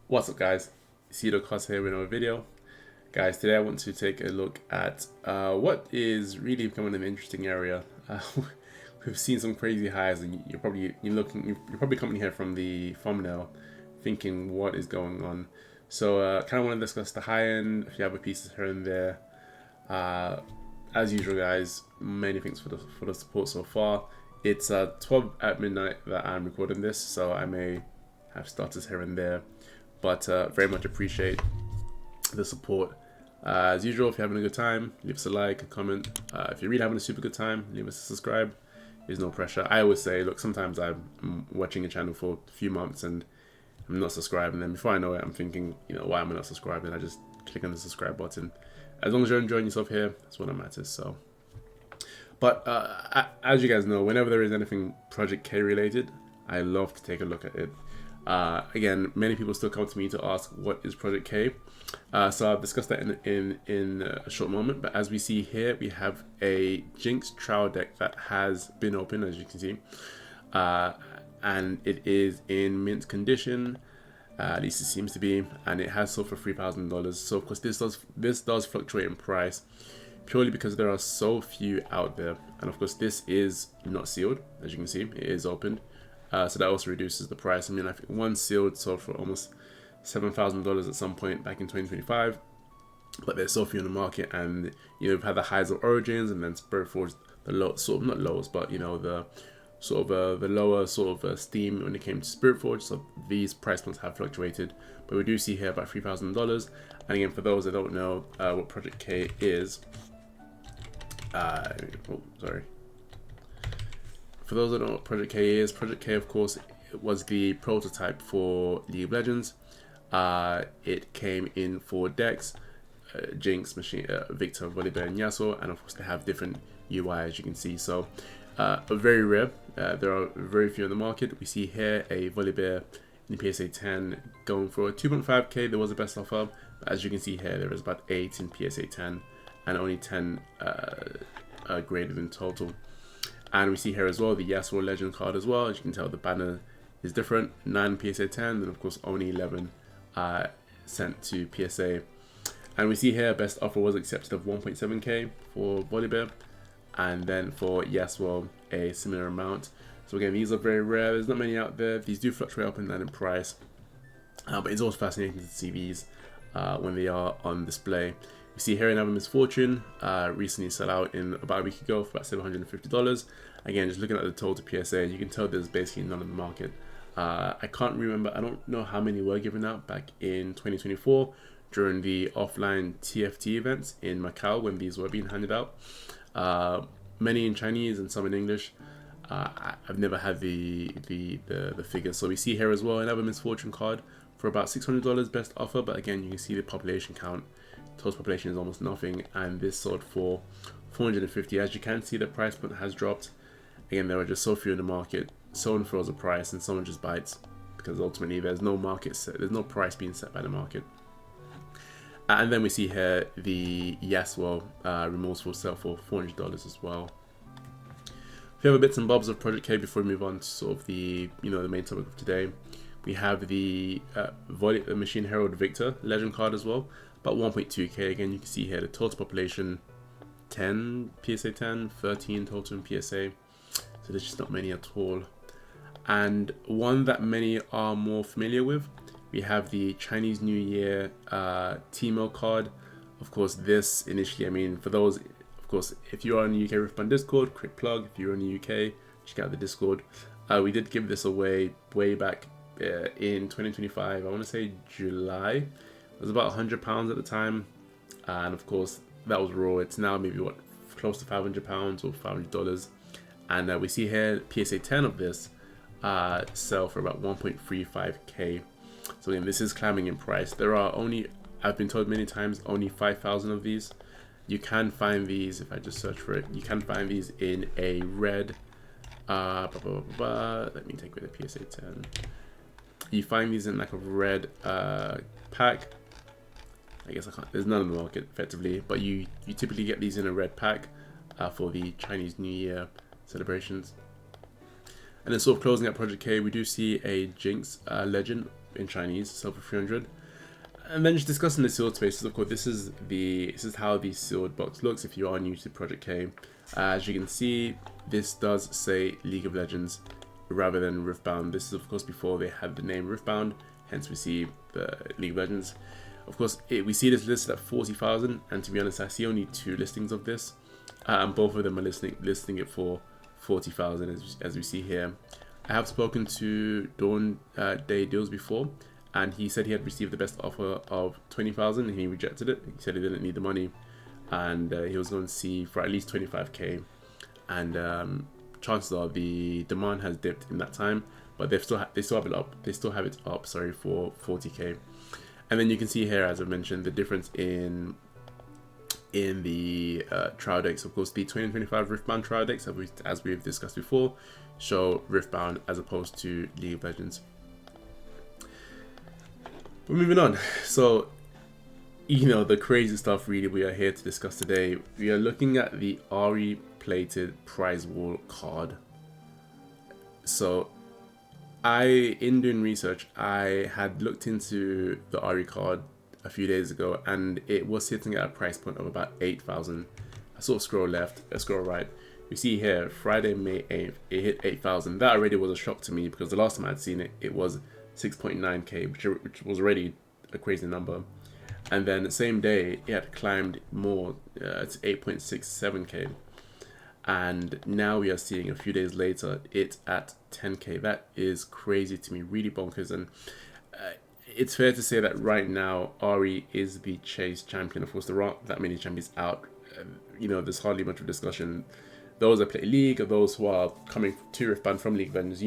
What's up, guys? Cedoo Club here with another video. Guys, today I want to take a look at what is really becoming an interesting area. We've seen some crazy highs, and you're probably coming here from the thumbnail thinking what is going on. So kind of want to discuss the high end, a few other pieces here and there. As usual, guys, many thanks for the support so far. It's 12 at midnight that I'm recording this, so I may have stutters here and there, but very much appreciate the support. As usual, if you're having a good time, leave us a like, a comment. If you're really having a super good time, leave us a subscribe. There's no pressure. I always say, look, sometimes I'm watching a channel for a few months and I'm not subscribed, and then before I know it, I'm thinking, why am I not subscribed? And I just click on the subscribe button. As long as you're enjoying yourself here, that's what matters. So, but as you guys know, whenever there is anything Project K related, I love to take a look at it. Again, many people still come to me to ask what is Project K. So I'll discuss that in a short moment. But as we see here, we have a Jinx trial deck that has been opened, as you can see, and it is in mint condition. At least it seems to be, and it has sold for $3,000. So of course this does fluctuate in price purely because there are so few out there, and of course this is not sealed. As you can see, it is opened. So that also reduces the price. I mean, I think one sealed sold for almost $7,000 at some point back in 2025, but there's so few in the market, and we've had the highs of Origins and then Spirit Forge, the low, sort of not lows, but the sort of the lower sort of steam when it came to Spirit Forge. So these price points have fluctuated, but we do see here about $3,000. And again, for those that don't know what Project K is, for those that don't know what Project K is, Project K, of course, was the prototype for League of Legends. It came in 4 decks, Jinx, Machine, Victor, Volibear, and Yasuo, and of course they have different UI, as you can see. So very rare. There are very few in the market. We see here a Volibear in PSA 10 going for 2.5k. There was a best offer, but as you can see here, there is about 8 in PSA 10 and only 10 graded in total. And we see here as well the Yasuo Legend card as well. As you can tell, the banner is different. 9 PSA 10, and of course only 11 sent to PSA. And we see here best offer was accepted of 1.7k for Volibear, and then for Yasuo a similar amount. So again, these are very rare. There's not many out there. These do fluctuate up and down in price, but it's always fascinating to see these when they are on display. We see here another Misfortune recently sold out in about a week ago for about $750. Again, just looking at the total PSA, you can tell there's basically none in the market. I can't remember, I don't know how many were given out back in 2024 during the offline TFT events in Macau when these were being handed out. Many in Chinese and some in English. I've never had the figures. So we see here as well another Misfortune card for about $600 best offer, but again, you can see the population count. Total population is almost nothing, and this sold for 450. As you can see, the price point has dropped. Again, there are just so few in the market. Someone throws a price and someone just bites, because ultimately there's no market set, there's no price being set by the market. And then we see here the Yasuo remorseful sell for $400 as well. A few other bits and bobs of Project K before we move on to sort of the the main topic of today. We have the Machine Herald Victor Legend card as well, about 1.2k. Again, you can see here the total population 10 PSA 10, 13 total in PSA, so there's just not many at all. And one that many are more familiar with, we have the Chinese New Year Timo card. Of course, this initially, I mean, for those, of course, if you are in the UK Riftbound Discord, quick plug, if you're in the UK, check out the Discord. We did give this away way back in 2025, I want to say July. It was about £100 at the time, and of course that was raw. It's now maybe what, close to £500 or $500, and we see here PSA 10 of this sell for about 1.35k. So again, this is climbing in price. There are only, I've been told many times, only 5,000 of these. You can find these, if I just search for it, you can find these in a red let me take away the PSA 10. You find these in like a red pack. I guess I can't, there's none in the market effectively, but you typically get these in a red pack for the Chinese New Year celebrations. And then sort of closing out Project K, we do see a Jinx Legend in Chinese, sell for 300. And then just discussing the sealed spaces. Of course, this is how the sealed box looks if you are new to Project K. As you can see, this does say League of Legends rather than Riftbound. This is of course before they had the name Riftbound, hence we see the League of Legends. Of course, we see this listed at 40,000, and to be honest, I see only 2 listings of this, and both of them are listing it for 40,000 as we see here. I have spoken to Dawn Day Deals before, and he said he had received the best offer of 20,000 and he rejected it. He said he didn't need the money, and he was going to see for at least 25k, and chances are the demand has dipped in that time, but they still have it up. They still have it up, sorry, for 40k. And then you can see here, as I mentioned, the difference in the trial decks. Of course, the 2025 Riftbound trial decks, as we've discussed before, show Riftbound as opposed to League of Legends. We're moving on. So, the crazy stuff really we are here to discuss today. We are looking at the Ahri plated prize wall card. So, in doing research, I had looked into the Ahri card a few days ago, and it was sitting at a price point of about 8,000. I sort of scroll left, scroll right. You see here, Friday, May 8th, it hit 8,000. That already was a shock to me because the last time I'd seen it, it was 6.9k, which was already a crazy number. And then the same day, it had climbed more to 8.67k. And now we are seeing a few days later, it's at 10k. That is crazy to me, really bonkers. And it's fair to say that right now, Ahri is the chase champion. Of course, there aren't that many champions out. There's hardly much of discussion. Those that play League or those who are coming to Riftbound from League of Legends,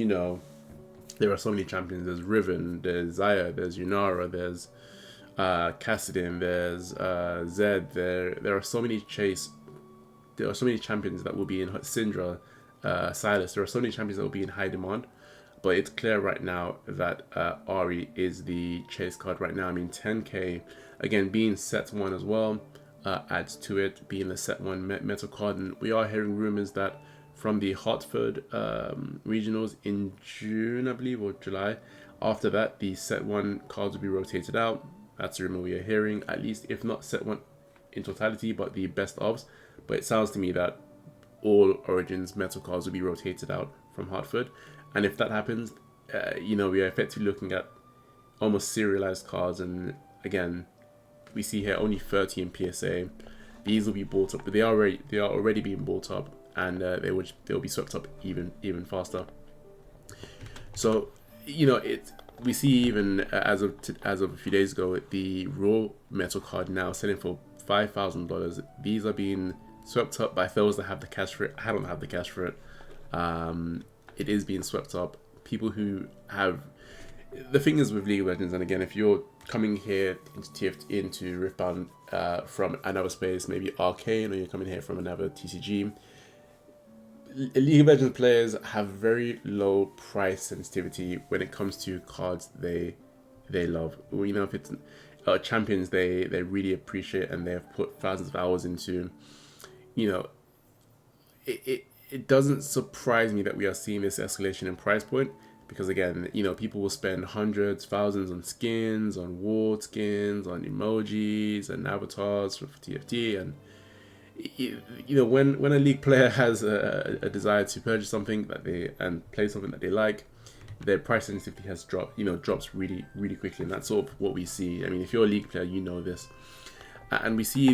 there are so many champions. There's Riven, there's Zaya, there's Yunara, there's Kassadin, there's Zed. There are so many there are so many champions that will be in Syndra, Silas. There are so many champions that will be in high demand. But it's clear right now that Ahri is the chase card right now. I mean, 10k, again, being set 1 as well, adds to it, being the set 1 metal card. And we are hearing rumors that from the Hartford regionals in June, I believe, or July, after that, the set 1 cards will be rotated out. That's a rumor we are hearing, at least, if not set 1 in totality, but the best ofs. But it sounds to me that all Origins metal cards will be rotated out from Hartford. And if that happens, we are effectively looking at almost serialized cards. And again, we see here only 30 in PSA. These will be bought up, but they are already being bought up, and they'll be swept up even faster. So, we see even as of a few days ago, the raw metal card now selling for $5,000. These are being swept up by those that have the cash for it. I don't have the cash for it. It is being swept up. People who have... The thing is with League of Legends, and again, if you're coming here into Riftbound from another space, maybe Arcane, or you're coming here from another TCG, League of Legends players have very low price sensitivity when it comes to cards they love. If it's champions they really appreciate and they have put thousands of hours into, it doesn't surprise me that we are seeing this escalation in price point, because again, people will spend hundreds, thousands on skins, on ward skins, on emojis and avatars for TFT, and when a league player has a desire to purchase something and play something that they like, their price sensitivity has drops really quickly, and that's sort of what we see. I mean, if you're a league player, you know this. And we see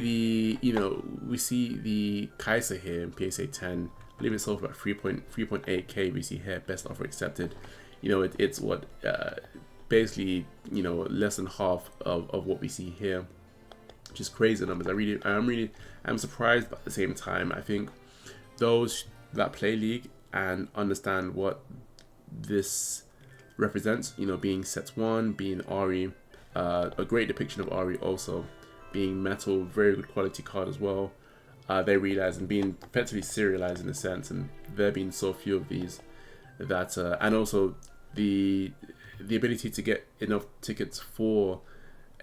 the Kaisa here in PSA 10. I believe it's sold for about 3.8k. We see here best offer accepted. It's what basically less than half of what we see here, which is crazy numbers. I'm surprised, but at the same time, I think those that play League and understand what this represents, being set 1, being Ahri, a great depiction of Ahri also, being metal, very good quality card as well. They realize, and being effectively serialized in a sense, and there being so few of these, that and also the ability to get enough tickets for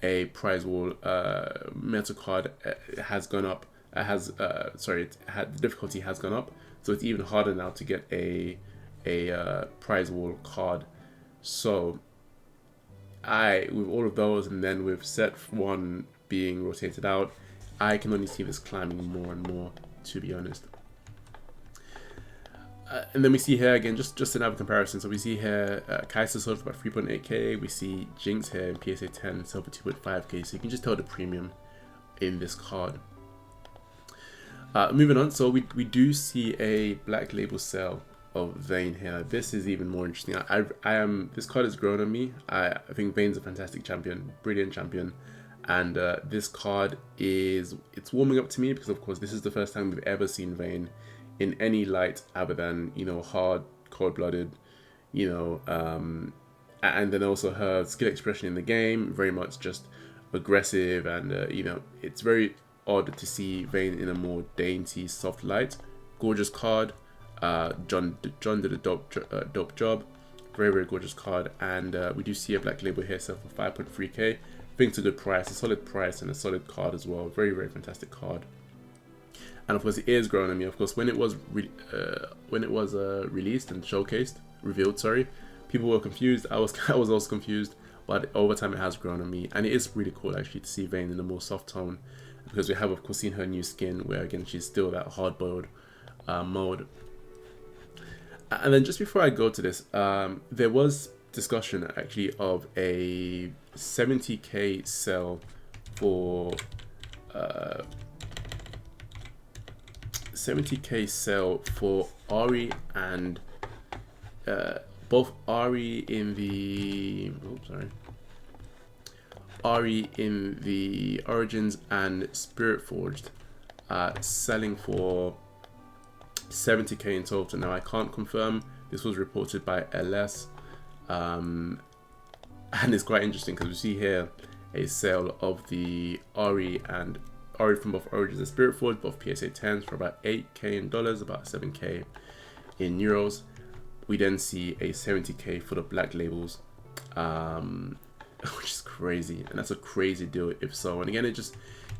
a prize wall metal card has gone up. The difficulty has gone up, so it's even harder now to get a prize wall card. So with all of those, and then with set 1 being rotated out, I can only see this climbing more and more, to be honest. And then we see here again, just another comparison. So we see here Kaisa sold for about 3.8k. We see Jinx here in PSA 10 sold for 2.5k. So you can just tell the premium in this card. Moving on, so we do see a black label sale of Vayne here. This is even more interesting. This card has grown on me. I think Vayne's a fantastic champion, brilliant champion, and this card it's warming up to me because of course this is the first time we've ever seen Vayne in any light other than, you know, hard, cold-blooded, you know, and then also her skill expression in the game, very much just aggressive, and you know, it's very odd to see Vayne in a more dainty, soft light. Gorgeous card. John did a dope job. Very, very gorgeous card, and we do see a black label here sell for 5.3k. I think it's a good price, a solid price, and a solid card as well. Very, very fantastic card. And of course, it is growing on me. Of course, when it was released and revealed, sorry, people were confused. I was also confused, but over time it has grown on me, and it is really cool actually to see Vayne in a more soft tone, because we have of course seen her new skin, where again she's still that hard-boiled mode. And then just before I go to this, there was discussion actually of a 70k sell for 70k sell for Ahri and both Ahri in the Ahri in the Origins and Spirit Forged, selling for 70k in total. Now I can't confirm. This was reported by LS, and it's quite interesting because we see here a sale of the Ahri from both Origins and Spirit Forged, both PSA 10s for about 8k in dollars, about 7k in euros. We then see a 70k for the black labels, which is crazy, and that's a crazy deal if so. And again,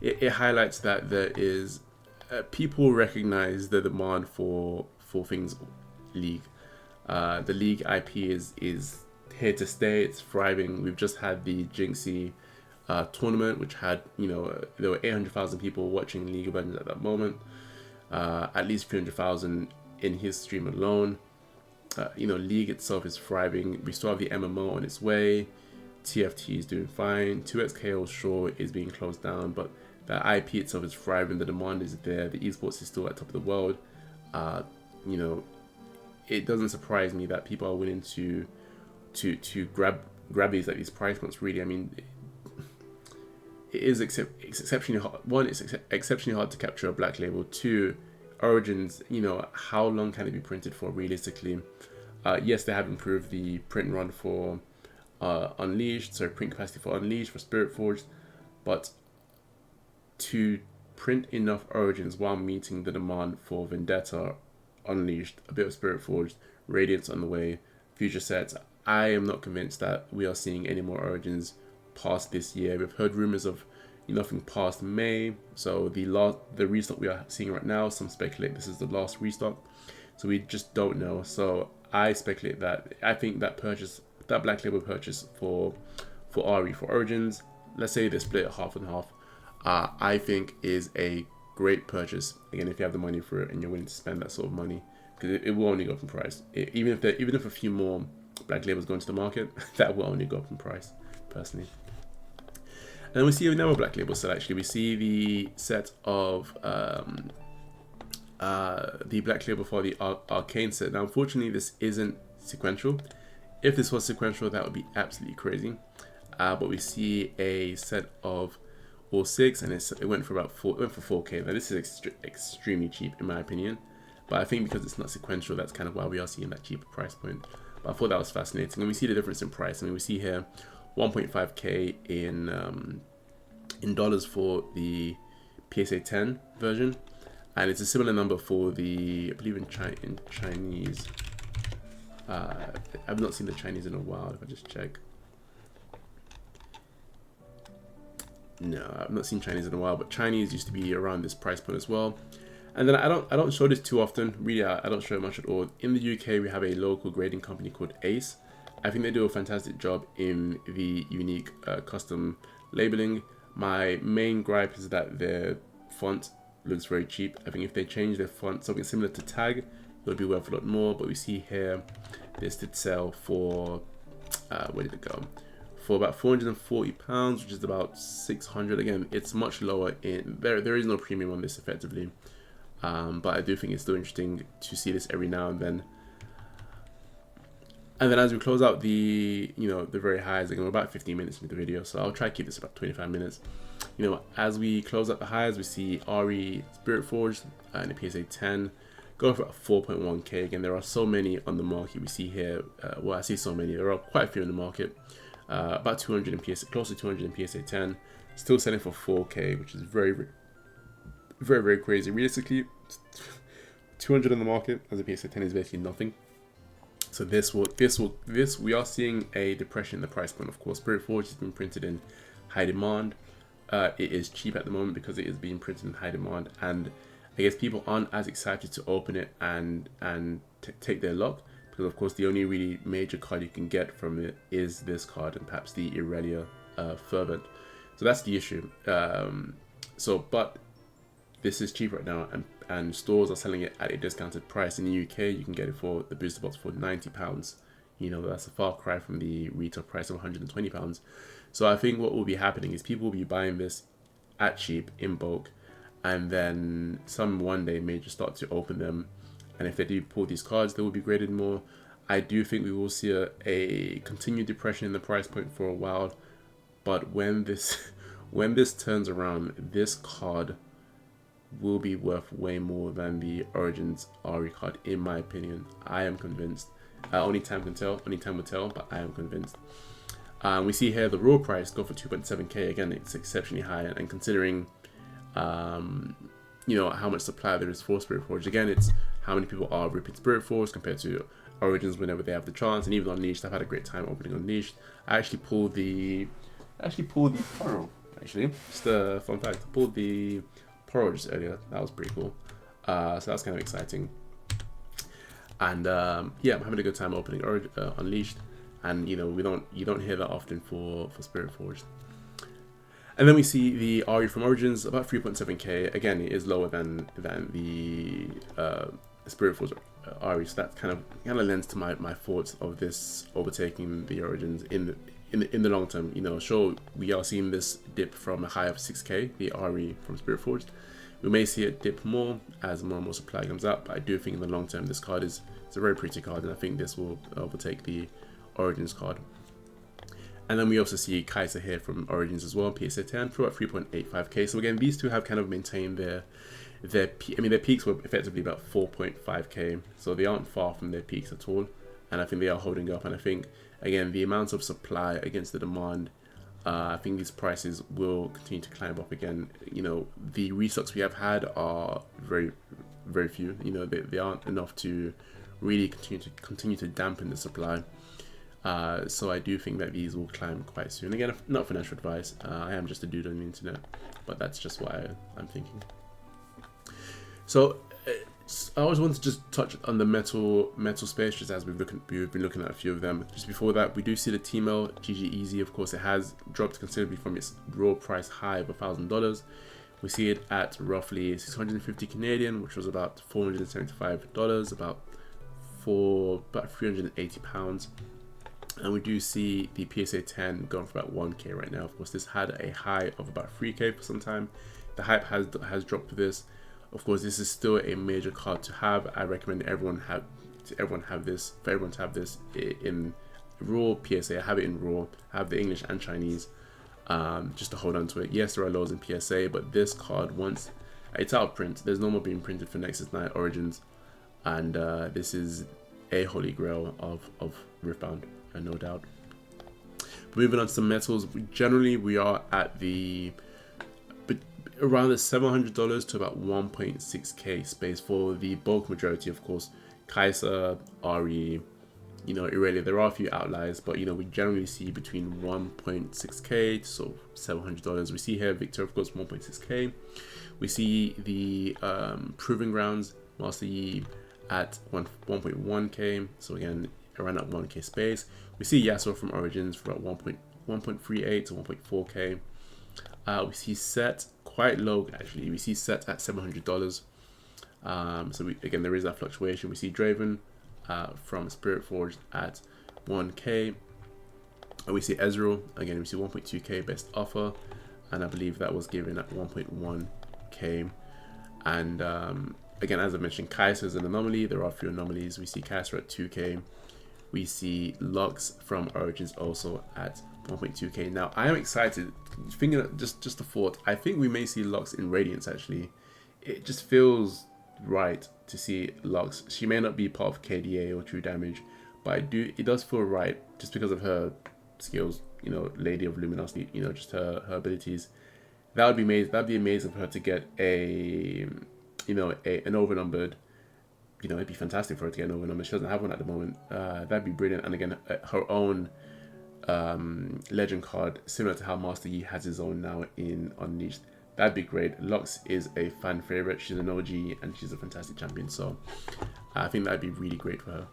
it highlights that there is people recognize the demand for things League. The League IP is here to stay. It's thriving. We've just had the Jinxie tournament, which had, you know, there were 800,000 people watching League of Legends at that moment. At least 300,000 in his stream alone. You know, League itself is thriving. We still have the MMO on its way. TFT is doing fine. 2xKO sure is being closed down, but the IP itself is thriving. The demand is there. The esports is still at top of the world. You know, it doesn't surprise me that people are willing to grab these at these price points. Really, I mean, it's exceptionally hard. One, it's exceptionally hard to capture a black label. Two, Origins, you know, how long can it be printed for realistically? Yes, they have improved the print run for Unleashed, so print capacity for Unleashed, for Spirit Forged, but to print enough Origins while meeting the demand for Vendetta, Unleashed, a bit of Spirit Forged, Radiance on the way, future sets, I am not convinced that we are seeing any more Origins past this year. We've heard rumors of nothing past May, so the restock we are seeing right now, some speculate this is the last restock, so we just don't know. So I speculate that I think that black label purchase for Ahri for Origins, let's say they split it half and half, I think is a great purchase. Again, if you have the money for it and you're willing to spend that sort of money, because it will only go up in price. Even if a few more black labels go into the market, that will only go up in price, personally. And then we see another black label set. Actually, we see the set of the black label for the arcane set. Now, unfortunately, this isn't sequential. If this was sequential, that would be absolutely crazy. But we see a set of all 6, and it went for about 4K. Now, this is extremely cheap in my opinion, but I think because it's not sequential, that's kind of why we are seeing that cheaper price point. But I thought that was fascinating, and we see the difference in price. I mean, we see here 1.5k in dollars for the PSA 10 version, and it's a similar number for the, I believe in Chinese. I've not seen the Chinese in a while. If I just check, no, I've not seen Chinese in a while, but Chinese used to be around this price point as well. And then I don't show this too often. Really, I don't show it much at all. In the UK, we have a local grading company called Ace. I think they do a fantastic job in the unique custom labeling. My main gripe is that their font looks very cheap. I think if they change their font, something similar to Tag, it would be worth a lot more. But we see here, this did sell for, where did it go? For about £440, which is about 600. Again, it's much lower in, there is no premium on this effectively. But I do think it's still interesting to see this every now and then. And then as we close out the, the very highs, again, we're about 15 minutes into the video, so I'll try to keep this about 25 minutes. As we close out the highs, we see Ahri Spirit Forged in the PSA 10 going for 4.1k. Again, there are so many on the market. We see here, well, I see so many. There are quite a few in the market. About 200 in PSA, close to 200 in PSA 10. Still selling for 4k, which is very, very, very crazy. Realistically, 200 in the market as a PSA 10 is basically nothing. So we are seeing a depression in the price point. Of course, Spirit Forge has been printed in high demand. It is cheap at the moment because it is being printed in high demand, and I guess people aren't as excited to open it and take their luck, because of course the only really major card you can get from it is this card and perhaps the Irelia Fervent. So that's the issue. But this is cheap right now, and stores are selling it at a discounted price. In the UK, you can get it for the booster box for £90. That's a far cry from the retail price of £120. So I think what will be happening is people will be buying this at cheap in bulk, and then some one day may just start to open them. And if they do pull these cards, they will be graded more. I do think we will see a continued depression in the price point for a while. But when this turns around, this card will be worth way more than the Origins Ahri card, in my opinion. I am convinced. Only time can tell. Only time will tell, but I am convinced. We see here the raw price go for 2.7k. Again, it's exceptionally high, and considering how much supply there is for Spirit Forge. Again, it's how many people are ripping Spirit Forge compared to Origins whenever they have the chance. And even on Unleashed, I've had a great time opening Unleashed. I actually pulled the Poro. Actually, just a fun fact. I pulled the Poro just earlier. That was pretty cool. So that's kind of exciting. And yeah, I'm having a good time opening Unleashed. And you don't hear that often for Spirit Forged. And then we see the Ahri from Origins, about 3.7k. Again, it is lower than the Spirit Forged Ahri, so that kind of lends to my thoughts of this overtaking the Origins in the long term. Sure, we are seeing this dip from a high of 6k, the Ahri from Spirit Forged. We may see it dip more as more and more supply comes out, but I do think in the long term this card it's a very pretty card, and I think this will overtake the Origins card. And then we also see Kaisa here from Origins as well, PSA 10 for about 3.85k. So again, these two have kind of maintained their peaks were effectively about 4.5k, so they aren't far from their peaks at all, and I think they are holding up. And I think again, the amount of supply against the demand, I think these prices will continue to climb up again. The restocks we have had are very, very few. They aren't enough to really continue to dampen the supply. So I do think that these will climb quite soon. Again, not financial advice. I am just a dude on the internet, but that's just what I'm thinking. So I always want to just touch on the metal space, just as we've been looking at a few of them. Just before that, we do see the T-Mail GG Easy. Of course, it has dropped considerably from its raw price high of $1,000. We see it at roughly 650 Canadian, which was about $475, about 380 pounds. And we do see the PSA 10 going for about 1k right now. Of course, this had a high of about 3k for some time. The hype has dropped for this. Of course, this is still a major card to have. I recommend everyone to have this in raw PSA. Have it in raw. Have the English and Chinese, just to hold on to it. Yes, there are lows in PSA, but this card, once it's out of print, there's no more being printed for Nexus 9 Origins, and this is a holy grail of Riftbound, and no doubt. But moving on to some metals, generally we are at around the $700 to about 1.6k space for the bulk majority. Of course, Kaisa, Ahri, Irelia, there are a few outliers, but we generally see between 1.6k to sort of $700. We see here Victor, of course, 1.6k. We see the Proving Grounds Master Yi at 1.1k. So again, around that 1k space. We see Yasuo from Origins for about 1.38 to 1.4k. We see Set quite low actually. We see Set at $700. So again, there is that fluctuation. We see Draven from Spirit Forge at 1k. And we see Ezreal, again, we see 1.2k best offer. And I believe that was given at 1.1k. And again, as I mentioned, Kaisa is an anomaly. There are a few anomalies. We see Kaisa at 2k. We see Lux from Origins also at 1.2k. Now, I am excited. Thinking just a thought, I think we may see Lux in Radiance actually. It just feels right to see Lux. She may not be part of KDA or True Damage, but it does feel right just because of her skills, you know, Lady of Luminosity, you know, just her abilities. That would be amazing. That'd be amazing for her to get a, you know, an overnumbered, you know, it'd be fantastic for her to get an overnumbered. She doesn't have one at the moment. That'd be brilliant. And again, her own legend card, similar to how Master Yi has his own now in Unleashed. That'd be great. Lux is a fan favorite. She's an OG and she's a fantastic champion. So I think that'd be really great for her.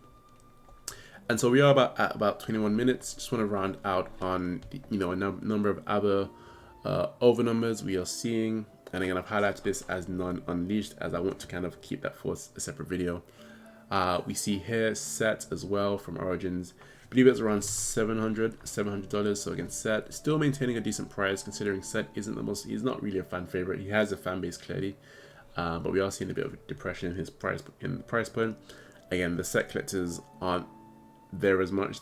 And so we are at about 21 minutes. Just want to round out on, you know, a number of other overnumbers we are seeing. And again, I've highlighted this as non-unleashed as I want to kind of keep that for a separate video. We see here Set as well from Origins. I believe it's around $700. So again, Set still maintaining a decent price considering Set isn't the most, he's not really a fan favorite. He has a fan base clearly, but we are seeing a bit of a depression in his price point. Again, the Set collectors aren't there as much.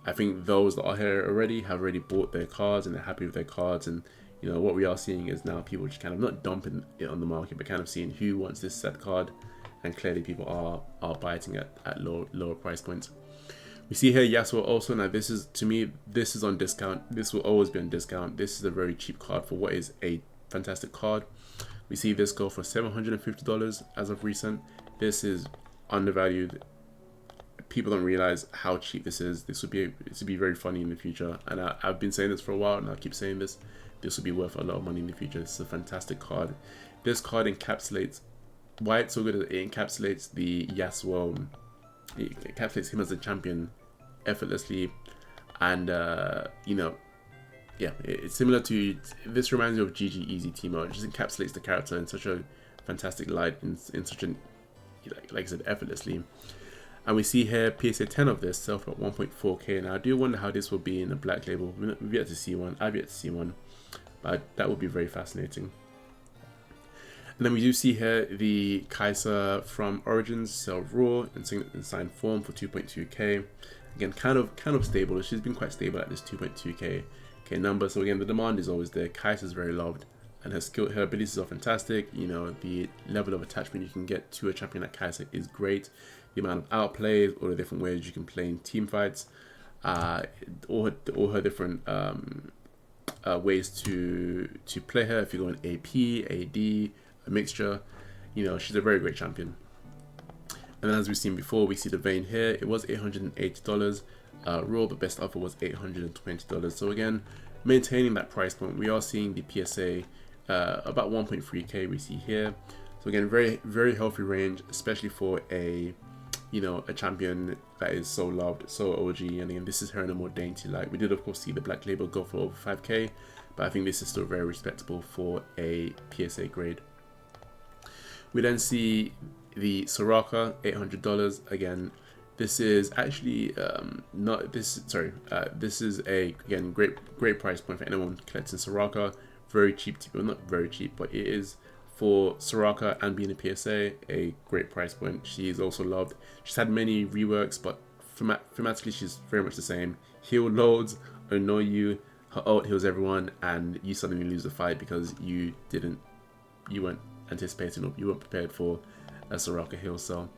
I think those that are here already have already bought their cards and they're happy with their cards. And you know what we are seeing is now people just kind of not dumping it on the market, but kind of seeing who wants this Set card, and clearly people are biting at lower price points. We see here Yasuo also. Now this is, to me, this is on discount. This will always be on discount. This is a very cheap card for what is a fantastic card. We see this go for $750 as of recent. This is undervalued. People don't realize how cheap this is. This would be very funny in the future, and I've been saying this for a while and I'll keep saying this. This will be worth a lot of money in the future. This is a fantastic card. This card encapsulates why it's so good. It encapsulates the Yasuo. It encapsulates him as a champion effortlessly, and you know, yeah, it's similar to, this reminds me of GG Easy Teemo. It just encapsulates the character in such a fantastic light, in such an, like I said, effortlessly. And we see here PSA 10 of this sell for 1.4k. Now I do wonder how this will be in a black label. We've yet to see one. I've yet to see one, but that would be very fascinating. And then we do see here the Kaisa from Origins sell raw and signed form for 2.2k. Again, kind of stable. She's been quite stable at this 2.2k number. So again, the demand is always there. Kaisa is very loved, and her abilities are fantastic. You know, the level of attachment you can get to a champion like Kaisa is great. The amount of outplays, all the different ways you can play in team fights, all her different ways to play her. If you go in AP, AD, a mixture, you know, she's a very great champion. And then as we've seen before, we see the Vayne here. It was $880 raw, but best offer was $820. So again, maintaining that price point. We are seeing the PSA about 1.3k we see here. So again, very healthy range, especially for a, you know, a champion that is so loved, so OG. And again, this is her in a more dainty light. We did of course see the black label go for over 5k, but I think this is still very respectable for a PSA grade. We then see the Soraka, $800. Again, this is actually this is a, again, great price point for anyone collecting Soraka. Very cheap, well, not very cheap, but it is for Soraka, and being a PSA, a great price point. She is also loved. She's had many reworks, but thematically she's very much the same. Heal loads, annoy you, her ult heals everyone, and you suddenly lose the fight because you weren't anticipating, or you weren't prepared for a Soraka heal. So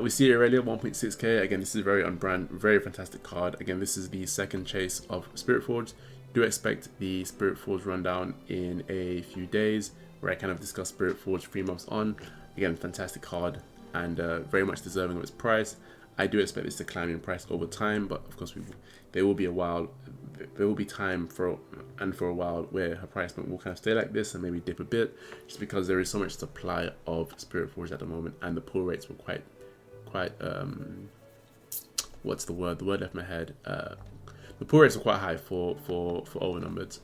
we see Irelia 1.6k. Again, this is very on brand, very fantastic card. Again, this is the second chase of Spirit Forge. Do expect the Spirit Forge rundown in a few days, where I kind of discuss Spirit Forge 3 months on. Again, fantastic card, and very much deserving of its price. I do expect this to climb in price over time, but of course there will be time for a while where her price point will kind of stay like this and maybe dip a bit, just because there is so much supply of Spirit Forge at the moment, and the pull rates were quite what's the word? The word left my head. The pull rates are quite high for overnumbered.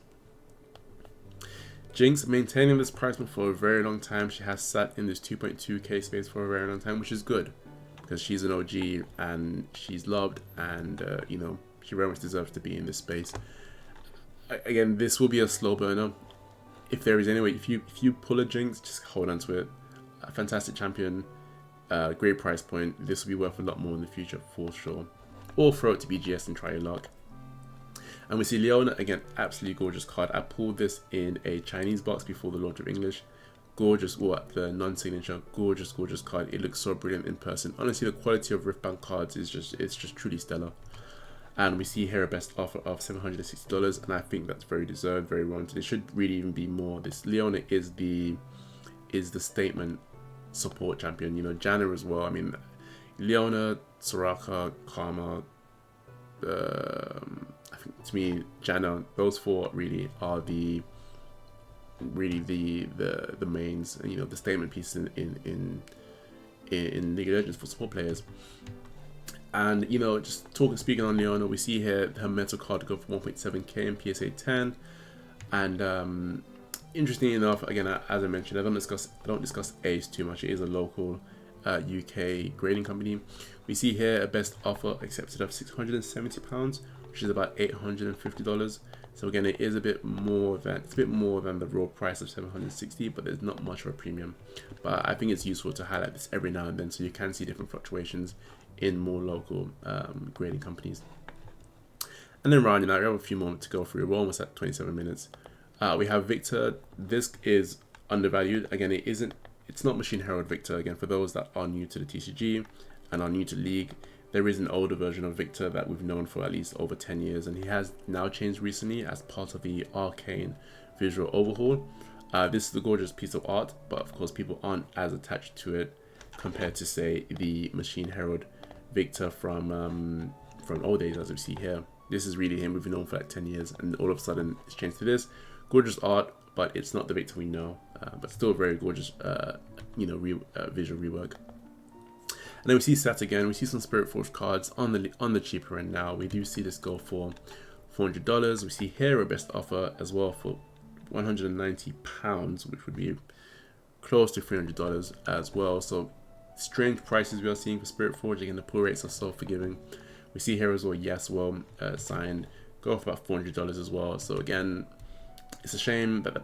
Jinx maintaining this price point for a very long time. She has sat in this 2.2k space for a very long time, which is good because she's an OG and she's loved, and you know, she very much deserves to be in this space. Again, this will be a slow burner. If there is any way, if you pull a Jinx, just hold on to it. A fantastic champion, great price point. This will be worth a lot more in the future for sure. Or throw it to BGS and try your luck. And we see Leona, again, absolutely gorgeous card. I pulled this in a Chinese box before the launch of English. Gorgeous, or the non-signature, gorgeous card. It looks so brilliant in person. Honestly, the quality of Riftbound cards is just truly stellar. And we see here a best offer of $760, and I think that's very deserved, very warranted. It should really even be more. This Leona is the statement support champion. You know, Janna as well. I mean, Leona, Soraka, Karma, I think to me, Janna, those four really are the mains, and you know, the statement piece in League of Legends for support players. And you know, just speaking on Leona, we see here her metal card go for 1.7k in PSA 10, and interestingly enough, again, as I mentioned, I don't discuss Ace too much. It is a local UK grading company. We see here a best offer accepted of £670, which is about $850. So again, it is a bit more than the raw price of $760, but there's not much of a premium. But I think it's useful to highlight this every now and then, so you can see different fluctuations in more local grading companies. And then rounding out, we have a few more to go through. We're almost at 27 minutes. We have Victor. This is undervalued. Again, it's not Machine Herald Victor. Again, for those that are new to the TCG and are new to League, there is an older version of Victor that we've known for at least over 10 years, and he has now changed recently as part of the Arcane visual overhaul. This is a gorgeous piece of art, but of course people aren't as attached to it compared to, say, the Machine Herald Victor from old days, as we see here. This is really him we've known for like 10 years, and all of a sudden it's changed to this. Gorgeous art, but it's not the Victor we know, but still very gorgeous, you know, visual rework. And then we see stats again. We see some Spirit Forge cards on the cheaper end now. We do see this go for $400. We see here a best offer as well for £190, which would be close to $300 as well. So strange prices we are seeing for Spirit Forge. Again, the pull rates are so forgiving. We see here as well, yes, well signed, go for about $400 as well. So again, it's a shame that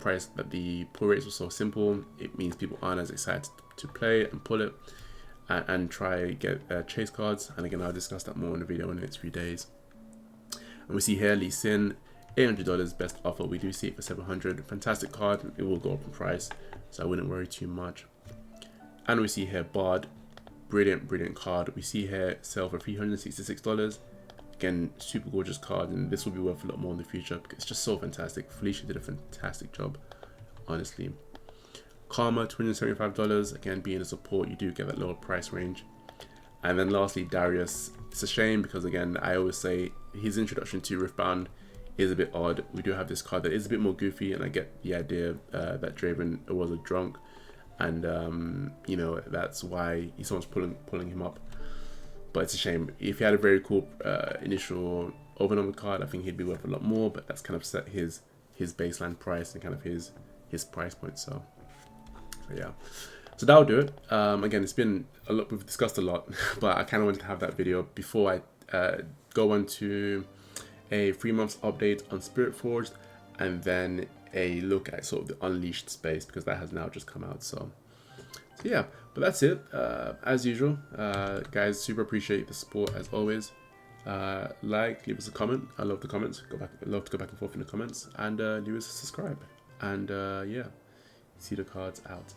the pull rates were so simple. It means people aren't as excited to play and pull it and try get chase cards. And again, I'll discuss that more in the video in the next few days. And we see here Lee Sin, $800 best offer. We do see it for $700. Fantastic card. It will go up in price, so I wouldn't worry too much. And we see here Bard, brilliant card. We see here sell for $366. Again, super gorgeous card, and this will be worth a lot more in the future because it's just so fantastic. Felicia did a fantastic job, honestly. Karma, $275. Again, being a support, you do get that lower price range. And then lastly, Darius. It's a shame because, again, I always say his introduction to Riftbound is a bit odd. We do have this card that is a bit more goofy, and I get the idea that Draven was a drunk, and you know, that's why he's so much pulling him up. But it's a shame. If he had a very cool initial overnumber card, I think he'd be worth a lot more. But that's kind of set his baseline price and kind of his price point. So yeah, so that'll do it. Again, it's been a lot. We've discussed a lot, but I kind of wanted to have that video before I go on to a 3 months update on Spirit Forged, and then a look at sort of the Unleashed space, because that has now just come out. So yeah, but that's it. As usual, guys, super appreciate the support as always. Leave us a comment. I love the comments. I love to go back and forth in the comments, and leave us a subscribe. And yeah, see the cards out.